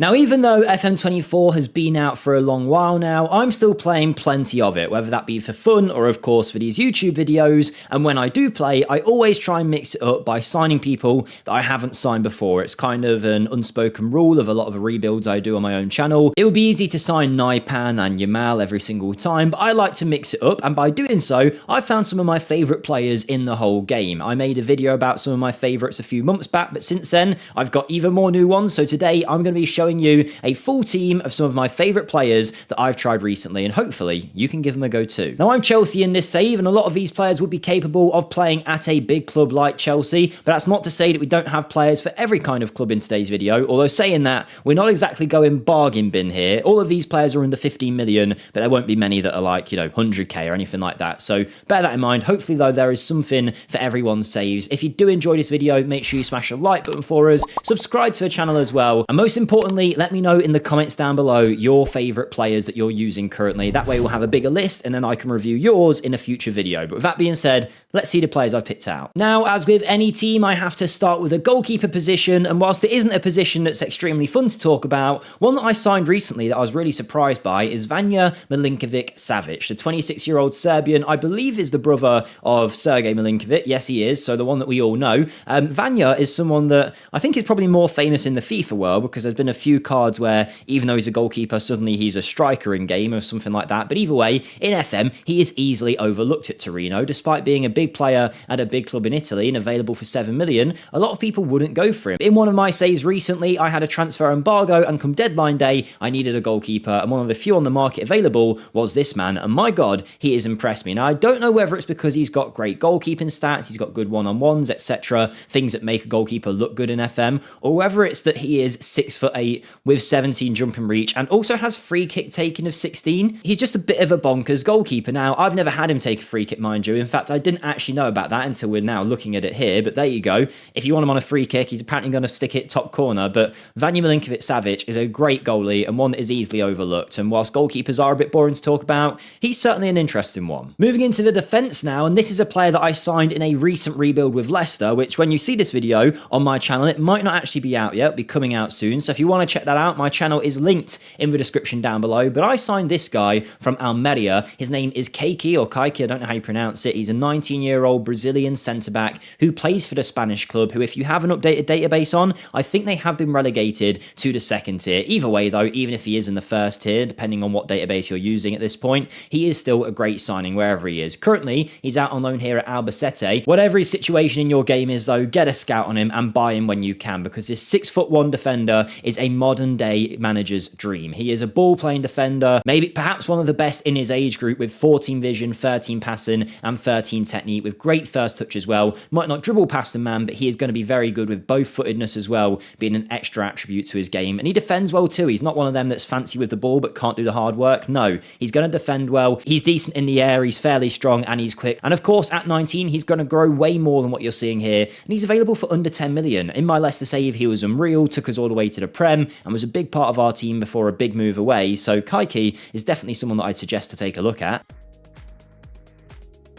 Now, even though FM24 has been out for a long while now, I'm still playing plenty of it, whether that be for fun or of course for these YouTube videos, and when I do play, I always try and mix it up by signing people that I haven't signed before. It's kind of an unspoken rule of a lot of the rebuilds I do on my own channel. It would be easy to sign Naipan and Yamal every single time, but I like to mix it up, and by doing so, I found some of my favourite players in the whole game. I made a video about some of my favourites a few months back, but since then, I've got even more new ones, so today I'm going to be showing you a full team of some of my favourite players that I've tried recently, and hopefully you can give them a go too. Now, I'm Chelsea in this save, and a lot of these players would be capable of playing at a big club like Chelsea, but that's not to say that we don't have players for every kind of club in today's video, although saying that, we're not exactly going bargain bin here. All of these players are under 15 million, but there won't be many that are like, 100k or anything like that, so bear that in mind. Hopefully though, there is something for everyone's saves. If you do enjoy this video, make sure you smash a like button for us, subscribe to the channel as well, and most importantly, let me know in the comments down below your favourite players that you're using currently. That way we'll have a bigger list and then I can review yours in a future video. But with that being said, let's see the players I've picked out. Now, as with any team, I have to start with a goalkeeper position, and whilst it isn't a position that's extremely fun to talk about, one that I signed recently that I was really surprised by is Vanja Milinkovic-Savic, the 26-year-old Serbian. I believe is the brother of Sergej Milinkovic. Yes, he is, so the one that we all know. Vanja is someone that I think is probably more famous in the FIFA world because there's been a few cards where even though he's a goalkeeper, suddenly he's a striker in game or something like that. But either way, in FM, he is easily overlooked at Torino. Despite being a big player at a big club in Italy and available for 7 million, a lot of people wouldn't go for him. In one of my saves recently, I had a transfer embargo, and come deadline day, I needed a goalkeeper, and one of the few on the market available was this man, and my god, he has impressed me. Now, I don't know whether it's because he's got great goalkeeping stats, he's got good one-on-ones, etc., things that make a goalkeeper look good in FM, or whether it's that he is 6'8" with 17 jumping reach and also has free kick taking of 16. He's just a bit of a bonkers goalkeeper. Now, I've never had him take a free kick, mind you. In fact, I didn't actually know about that until we're now looking at it here, but there you go. If you want him on a free kick, he's apparently going to stick it top corner, but Vanja Milinkovic-Savic is a great goalie and one that is easily overlooked, and whilst goalkeepers are a bit boring to talk about, he's certainly an interesting one. Moving into the defence now, and this is a player that I signed in a recent rebuild with Leicester, which when you see this video on my channel, it might not actually be out yet, it'll be coming out soon, so if you want to check that out, my channel is linked in the description down below. But I signed this guy from Almeria. His name is Keiki, or Kaiki, I don't know how you pronounce it. He's a 19-year-old Brazilian centre-back who plays for the Spanish club, who if you have an updated database on, I think they have been relegated to the second tier. Either way though, even if he is in the first tier, depending on what database you're using at this point, he is still a great signing wherever he is. Currently, he's out on loan here at Albacete. Whatever his situation in your game is though, get a scout on him and buy him when you can, because this 6'1" defender is a modern day manager's dream. He is a ball-playing defender, maybe perhaps one of the best in his age group, with 14 vision, 13 passing, and 13 technique, with great first touch as well. Might not dribble past a man, but he is going to be very good with both-footedness as well, being an extra attribute to his game. And he defends well too. He's not one of them that's fancy with the ball but can't do the hard work. No, he's going to defend well. He's decent in the air, he's fairly strong, and he's quick. And of course, at 19, he's going to grow way more than what you're seeing here, and he's available for under 10 million. In my Leicester save, he was unreal, took us all the way to the Prem, and was a big part of our team before a big move away, so Kaiki is definitely someone that I'd suggest to take a look at.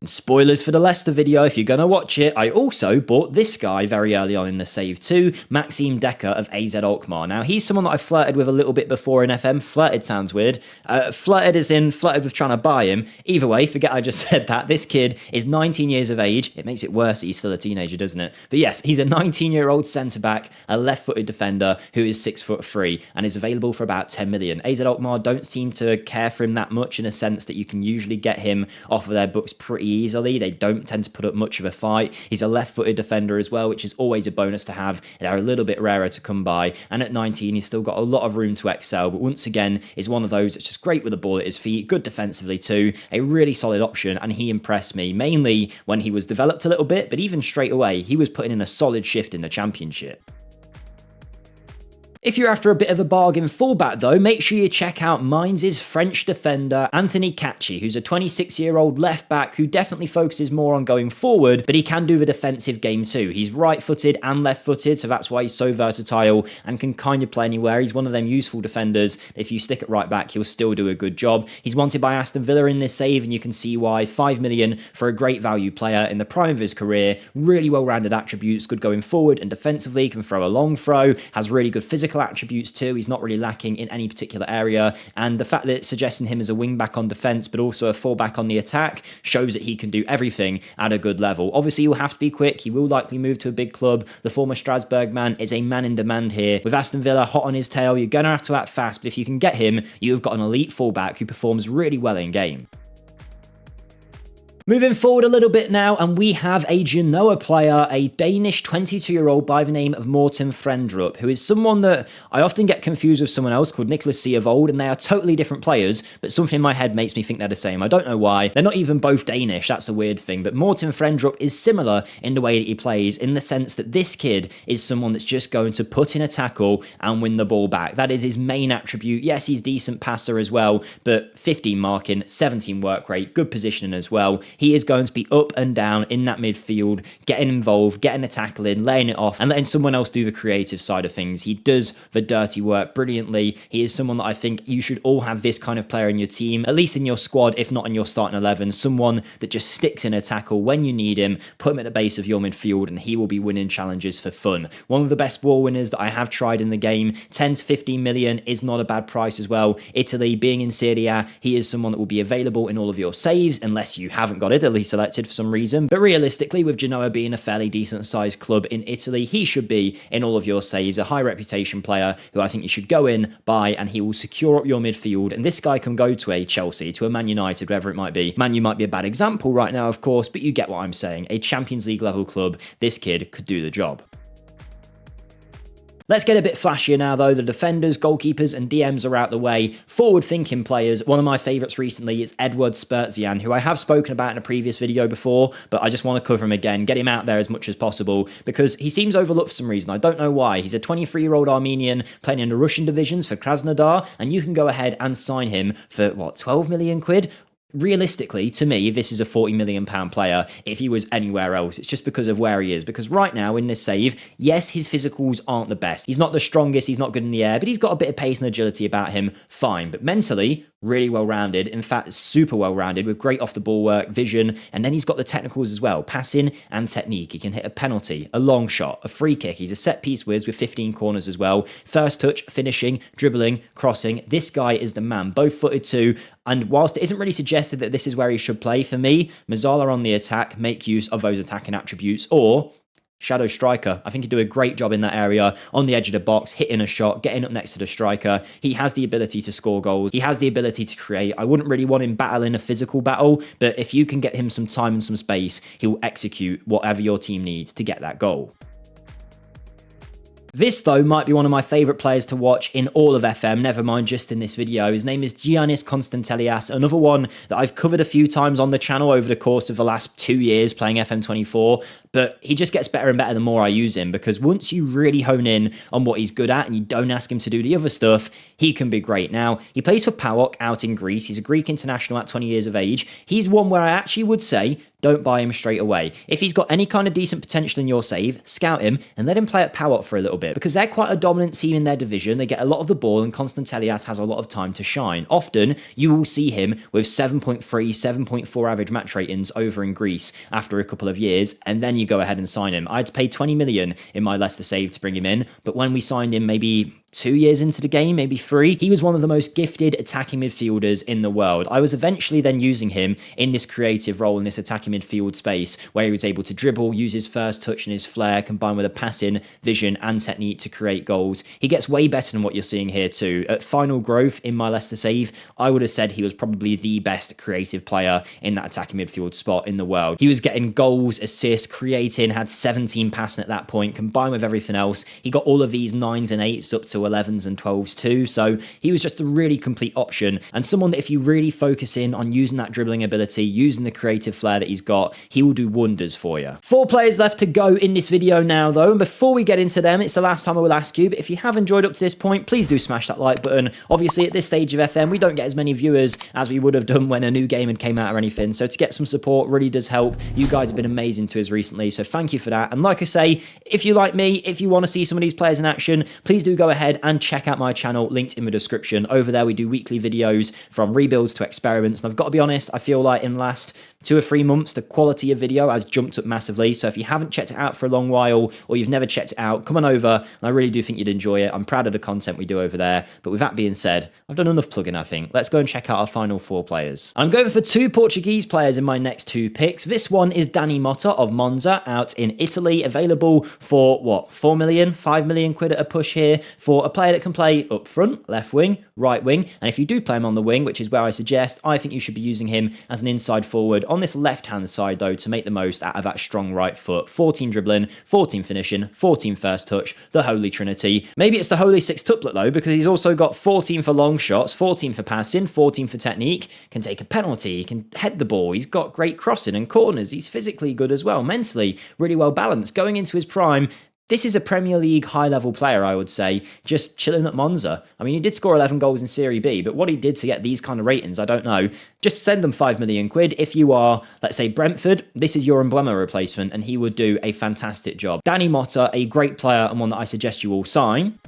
And spoilers for the Leicester video if you're going to watch it, I also bought this guy very early on in the save too, Maxime Decker of AZ Alkmaar. Now, he's someone that I flirted with a little bit before in FM. Flirted sounds weird. Flirted as in flirted with trying to buy him. Either way, forget I just said that. This kid is 19 years of age. It makes it worse that he's still a teenager, doesn't it? But yes, he's a 19-year-old centre-back, a left-footed defender who is 6'3" and is available for about 10 million. AZ Alkmaar don't seem to care for him that much, in a sense that you can usually get him off of their books pretty easily. They don't tend to put up much of a fight. He's a left-footed defender as well, which is always a bonus to have. They're a little bit rarer to come by, and at 19 he's still got a lot of room to excel, but once again is one of those that's just great with the ball at his feet, good defensively too, a really solid option, and he impressed me mainly when he was developed a little bit, but even straight away he was putting in a solid shift in the championship. If you're after a bit of a bargain fullback though, make sure you check out Mainz's French defender Anthony Catchy, who's a 26-year-old left back who definitely focuses more on going forward, but he can do the defensive game too. He's right-footed and left-footed, so that's why he's so versatile and can kind of play anywhere. He's one of them useful defenders. If you stick at right back, he'll still do a good job. He's wanted by Aston Villa in this save, and you can see why. 5 million for a great value player in the prime of his career. Really well-rounded attributes, good going forward and defensively, can throw a long throw, has really good physical physical attributes too, he's not really lacking in any particular area, and the fact that it's suggesting him as a wing back on defense but also a fullback on the attack shows that he can do everything at a good level. Obviously, he'll have to be quick. He will likely move to a big club. The former Strasbourg man is a man in demand here. With Aston Villa hot on his tail, you're going to have to act fast, but if you can get him, you've got an elite fullback who performs really well in game. Moving forward a little bit now, and we have a Genoa player, a Danish 22-year-old by the name of Morten Frendrup, who is someone that I often get confused with someone else called Nicholas Seavold, and they are totally different players, but something in my head makes me think they're the same. I don't know why. They're not even both Danish, that's a weird thing, but Morten Frendrup is similar in the way that he plays, in the sense that this kid is someone that's just going to put in a tackle and win the ball back. That is his main attribute. Yes, he's a decent passer as well, but 15 marking, 17 work rate, good positioning as well. He is going to be up and down in that midfield, getting involved, getting a tackle in, laying it off, and letting someone else do the creative side of things. He does the dirty work brilliantly. He is someone that I think you should all have this kind of player in your team, at least in your squad, if not in your starting 11. Someone that just sticks in a tackle when you need him, put him at the base of your midfield, and he will be winning challenges for fun. One of the best ball winners that I have tried in the game. 10 to 15 million is not a bad price as well. Italy, being in Serie A, he is someone that will be available in all of your saves, unless you haven't got Italy selected for some reason. But realistically, with Genoa being a fairly decent sized club in Italy, he should be in all of your saves, a high reputation player who I think you should go in, buy, and he will secure up your midfield. And this guy can go to a Chelsea, to a Man United, wherever it might be. Man U might be a bad example right now, of course, but you get what I'm saying. A Champions League level club, this kid could do the job. Let's get a bit flashier now though. The defenders, goalkeepers and DMs are out the way. Forward-thinking players. One of my favourites recently is Edward Spurzian, who I have spoken about in a previous video before, but I just want to cover him again, get him out there as much as possible, because he seems overlooked for some reason. I don't know why. He's a 23-year-old Armenian playing in the Russian divisions for Krasnodar, and you can go ahead and sign him for, what, 12 million quid? Realistically, to me, this is a £40 million player if he was anywhere else. It's just because of where he is. Because right now in this save, yes, his physicals aren't the best. He's not the strongest, he's not good in the air, but he's got a bit of pace and agility about him, fine. But mentally, really well-rounded. In fact, super well-rounded with great off-the-ball work, vision, and then he's got the technicals as well, passing and technique. He can hit a penalty, a long shot, a free kick. He's a set-piece whiz with 15 corners as well. First touch, finishing, dribbling, crossing. This guy is the man, both-footed too. And whilst it isn't really suggested that this is where he should play, for me, Mazzala on the attack, make use of those attacking attributes, or shadow striker. I think he'd do a great job in that area, on the edge of the box, hitting a shot, getting up next to the striker. He has the ability to score goals. He has the ability to create. I wouldn't really want him battling a physical battle, but if you can get him some time and some space, he'll execute whatever your team needs to get that goal. This, though, might be one of my favourite players to watch in all of FM, never mind just in this video. His name is Giannis Konstantelias, another one that I've covered a few times on the channel over the course of the last 2 years playing FM24, but he just gets better and better the more I use him, because once you really hone in on what he's good at and you don't ask him to do the other stuff, he can be great. Now, he plays for PAOK out in Greece. He's a Greek international at 20 years of age. He's one where I actually would say, don't buy him straight away. If he's got any kind of decent potential in your save, scout him and let him play at PAOK for a little bit, because they're quite a dominant team in their division. They get a lot of the ball and Konstantelias has a lot of time to shine. Often, you will see him with 7.3, 7.4 average match ratings over in Greece after a couple of years, and then you go ahead and sign him. I'd pay 20 million in my Leicester save to bring him in, but when we signed him maybe 2 years into the game, maybe 3, he was one of the most gifted attacking midfielders in the world. I was eventually then using him in this creative role in this attacking midfield space where he was able to dribble, use his first touch and his flair combined with a passing, vision and technique to create goals. He gets way better than what you're seeing here too. At final growth in my Leicester save, I would have said he was probably the best creative player in that attacking midfield spot in the world. He was getting goals, assists, creating, had 17 passing at that point, combined with everything else. He got all of these 9s and 8s up to 11s and 12s too, so he was just a really complete option, and someone that if you really focus in on using that dribbling ability, using the creative flair that he's got, he will do wonders for you. 4 players left to go in this video now though, and before we get into them, it's the last time I will ask you, but if you have enjoyed up to this point, please do smash that like button. Obviously at this stage of FM, we don't get as many viewers as we would have done when a new game had came out or anything, so to get some support really does help. You guys have been amazing to us recently, so thank you for that. And like I say, if you like me, if you want to see some of these players in action, please do go ahead and check out my channel, linked in the description. Over there we do weekly videos from rebuilds to experiments, and I've got to be honest, I feel like in the last 2 or 3 months, the quality of video has jumped up massively. So if you haven't checked it out for a long while, or you've never checked it out, come on over, and I really do think you'd enjoy it. I'm proud of the content we do over there. But with that being said, I've done enough plugging, I think. Let's go and check out our final 4 players. I'm going for 2 Portuguese players in my next 2 picks. This one is Dani Motta of Monza out in Italy, available for what, 4 million, 5 million quid at a push here for a player that can play up front, left wing, right wing. And if you do play him on the wing, which is where I suggest, I think you should be using him as an inside forward on this left-hand side, though, to make the most out of that strong right foot. 14 dribbling, 14 finishing, 14 first touch, the holy trinity. Maybe it's the holy sextuplet, though, because he's also got 14 for long shots, 14 for passing, 14 for technique, can take a penalty, he can head the ball, he's got great crossing and corners, he's physically good as well, mentally really well balanced. Going into his prime, this is a Premier League high-level player, I would say, just chilling at Monza. I mean, he did score 11 goals in Serie B, but what he did to get these kind of ratings, I don't know. Just send them 5 million quid. If you are, let's say, Brentford, this is your Emblema replacement, and he would do a fantastic job. Dani Motta, a great player and one that I suggest you all sign.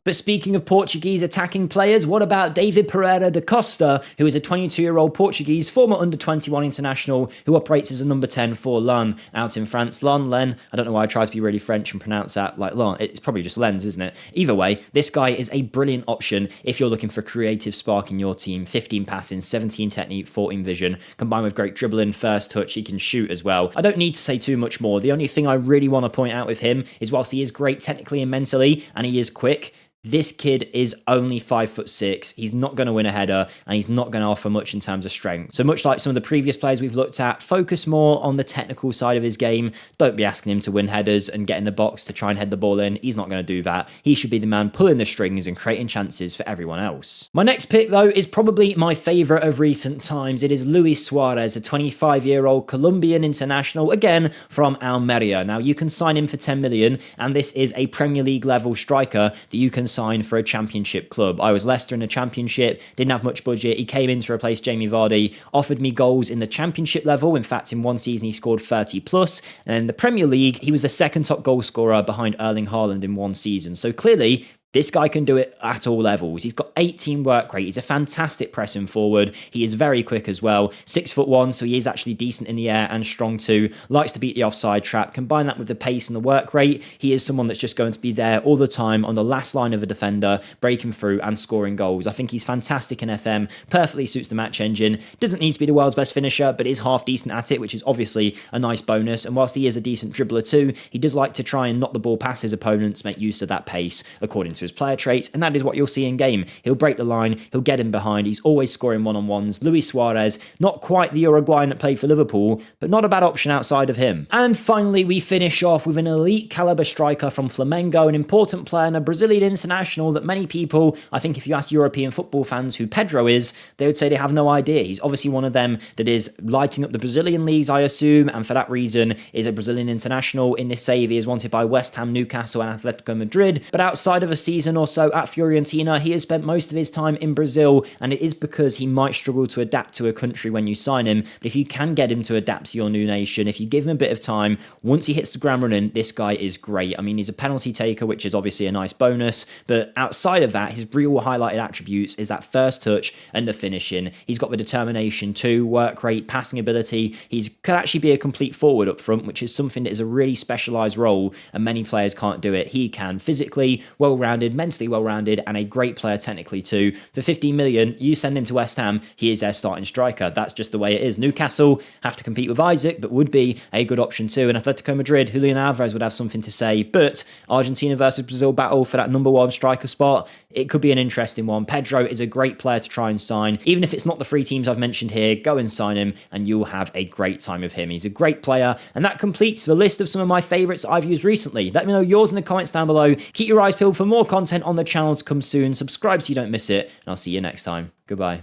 But speaking of Portuguese attacking players, what about David Pereira da Costa, who is a 22-year-old Portuguese former under-21 international who operates as a number 10 for Lens out in France. Len, I don't know why I try to be really French and pronounce that like Lens. It's probably just Lens, isn't it? Either way, this guy is a brilliant option if you're looking for creative spark in your team. 15 passing, 17 technique, 14 vision, combined with great dribbling, first touch, he can shoot as well. I don't need to say too much more. The only thing I really want to point out with him is whilst he is great technically and mentally, and he is quick, this kid is only 5'6". He's not going to win a header and he's not going to offer much in terms of strength. So much like some of the previous players we've looked at, focus more on the technical side of his game. Don't be asking him to win headers and get in the box to try and head the ball in. He's not going to do that. He should be the man pulling the strings and creating chances for everyone else. My next pick, though, is probably my favourite of recent times. It is Luis Suarez, a 25-year-old Colombian international, again from Almeria. Now, you can sign him for 10 million, and this is a Premier League level striker that you can sign for a championship club. I was Leicester in the championship, didn't have much budget. He came in to replace Jamie Vardy, offered me goals in the championship level. In fact, in one season, he scored 30 plus. And in the Premier League, he was the second top goal scorer behind Erling Haaland in one season. So clearly, this guy can do it at all levels. He's got 18 work rate. He's a fantastic pressing forward. He is very quick as well. 6'1", so he is actually decent in the air and strong too. Likes to beat the offside trap. Combine that with the pace and the work rate. He is someone that's just going to be there all the time on the last line of a defender, breaking through and scoring goals. I think he's fantastic in FM. Perfectly suits the match engine. Doesn't need to be the world's best finisher, but is half decent at it, which is obviously a nice bonus. And whilst he is a decent dribbler too, he does like to try and knock the ball past his opponents, make use of that pace, according to his player traits, and that is what you'll see in game. He'll break the line, he'll get in behind, he's always scoring one-on-ones. Luis Suarez, not quite the Uruguayan that played for Liverpool, but not a bad option outside of him. And finally, we finish off with an elite caliber striker from Flamengo, an important player and a Brazilian international that many people, I think if you ask European football fans who Pedro is, they would say they have no idea. He's obviously one of them that is lighting up the Brazilian leagues, I assume, and for that reason is a Brazilian international. In this save, he is wanted by West Ham, Newcastle and Atletico Madrid, but outside of a season or so at Fiorentina, he has spent most of his time in Brazil, and it is because he might struggle to adapt to a country when you sign him. But if you can get him to adapt to your new nation, if you give him a bit of time, once he hits the ground running, this guy is great. I mean, he's a penalty taker, which is obviously a nice bonus, but outside of that, his real highlighted attributes is that first touch and the finishing. He's got the determination too, work rate, passing ability. He could actually be a complete forward up front, which is something that is a really specialised role, and many players can't do it. He can. Physically well-rounded, mentally well-rounded, and a great player technically too. For 15 million, you send him to West Ham, he is their starting striker. That's just the way it is. Newcastle have to compete with Isaac, but would be a good option too. And Atletico Madrid, Julian Alvarez would have something to say, but Argentina versus Brazil battle for that number one striker spot, it could be an interesting one. Pedro is a great player to try and sign. Even if it's not the 3 teams I've mentioned here, go and sign him and you'll have a great time with him. He's a great player, and that completes the list of some of my favourites I've used recently. Let me know yours in the comments down below. Keep your eyes peeled for more content on the channel to come soon. Subscribe so you don't miss it, and I'll see you next time. Goodbye.